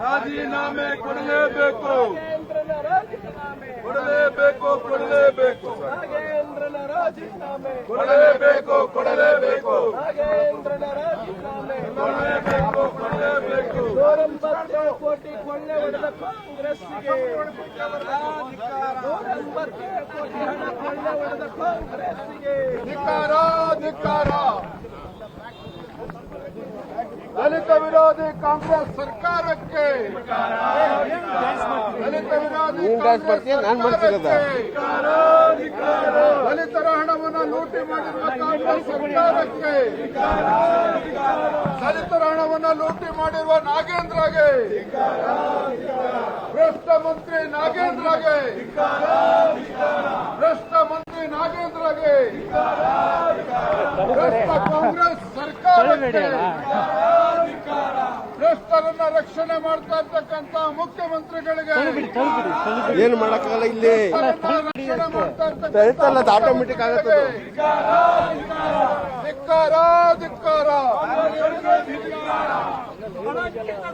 ರಾಜೀನಾಮೆ ಕೊಡಲೇಬೇಕು, ಕೊಡಲೇಬೇಕು, ಕೊಡಲೇಬೇಕು, ನಾಗೇಂದ್ರನ ರಾಜೀನಾಮೆ ಕೊಡಲೇಬೇಕು, ಕೊಡಲೇಬೇಕು, ನಾಗೇಂದ್ರನ ರಾಜೀನಾಮೆ ಕೊಡಲೇಬೇಕು, ಕೊಡಲೇಬೇಕು. 187 ಕೋಟಿ ಕೊಳ್ಳೆ ಹೊಡೆದ ಕಾಂಗ್ರೆಸ್ಗೆ 187 ಕೋಟಿ ಹಣ ಕೊಳ್ಳೆ ಹೊಡೆದ ಕಾಂಗ್ರೆಸ್ಗೆ ಧಿಕ್ಕಾರ, ಧಿಕ್ಕಾರ. ದಲಿತ ವಿರೋಧಿ ಕಾಂಗ್ರೆಸ್ ಸರ್ಕಾರಕ್ಕೆ, ದಲಿತ ವಿರೋಧಿ ದಲಿತರ ಹಣವನ್ನು ಲೂಟಿ ಮಾಡಿರುವ ಕಾಂಗ್ರೆಸ್ ಸರ್ಕಾರಕ್ಕೆ, ದಲಿತರ ಹಣವನ್ನು ಲೂಟಿ ಮಾಡಿರುವ ನಾಗೇಂದ್ರಗೆ, ಭ್ರಷ್ಟ ಮಂತ್ರಿ ನಾಗೇಂದ್ರಗೆ, ಭ್ರಷ್ಟ ಮಂತ್ರಿ ನಾಗೇಂದ್ರಗೆ, ಭ್ರಷ್ಟ ಕಾಂಗ್ರೆಸ್ ಸರ್ಕಾರಕ್ಕೆ, ಭ್ರಷ್ಟರನ್ನ ರಕ್ಷಣೆ ಮಾಡ್ತಾ ಇರ್ತಕ್ಕಂಥ ಮುಖ್ಯಮಂತ್ರಿಗಳಿಗೆ ಏನು ಮಾಡಕ್ಕಾಗಲ್ಲ. ಇಲ್ಲಿ ಆಟೋಮೆಟಿಕ್ ಆಗುತ್ತೆ. ಧಿಕ್ಕಾರ, ಧಿಕ್ಕಾರ.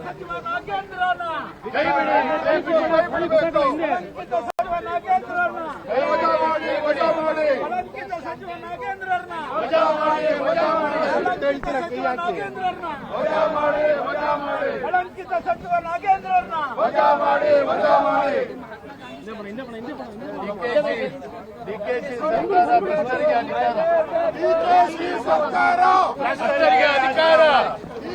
ಸಚಿವ ನಾಗೇಂದ್ರನ ವಜಾ ಮಾಡಿ, ವಜಾ ಮಾಡಿ, ಕಳಂಕಿತ ಸಚಿವ ನಾಗೇಂದ್ರನ ವಜಾ ಮಾಡಿ, ವಜಾ ಮಾಡಿ, ನಾಗೇಂದ್ರನ ವಜಾ ಮಾಡಿ, ವಜಾ ಮಾಡಿ, ಕಳಂಕಿತ ಸಚಿವ ನಾಗೇಂದ್ರನ ವಜಾ ಮಾಡಿ, ವಜಾ ಮಾಡಿ. ಡಿಕೆಶಿ ಸರ್ಕಾರ ಭ್ರಷ್ಟರಿಗೆ ಅಧಿಕಾರ,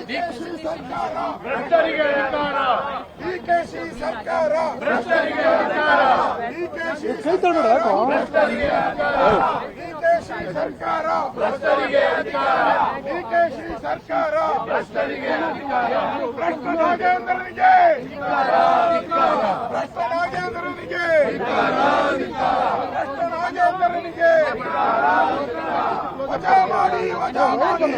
ಡಿಕೆಶಿ ಸರ್ಕಾರ ಭ್ರಷ್ಟರಿಗೆ ಅಧಿಕಾರ, ಡಿಕೆಶಿ ಸರ್ಕಾರ ಭ್ರಷ್ಟರಿಗೆ ಅಧಿಕಾರ, ಡಿಕೆಶಿ ಭ್ರಷ್ಟರಿಗೆ ಅಧಿಕಾರ, ಡಿಕೆಶಿ ಸರ್ಕಾರ ಭ್ರಷ್ಟರಿಗೆ ಅಧಿಕಾರ, ಡಿಕೆಶಿ ಸರ್ಕಾರ ಭ್ರಷ್ಟರಿಗೆ ಅಧಿಕಾರ. ಭ್ರಷ್ಟ ನಾಗೇಂದ್ರನಿಗೆ, ಭ್ರಷ್ಟ ನಾಗೇಂದ್ರನಿಗೆ, ಭ್ರಷ್ಟ ನಾಗೇಂದ್ರನಿಗೆ ವಜಾ ಮಾಡಿ, ವಜಾ ಮಾಡಿ,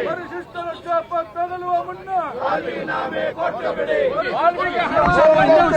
ಪರಿಶಿಷ್ಟರ ಶಾಪ ತಗಲುವ ಮುನ್ನ ರಾಜೀನಾಮೆ ಕೊಟ್ಟು ಬಿಡಿ.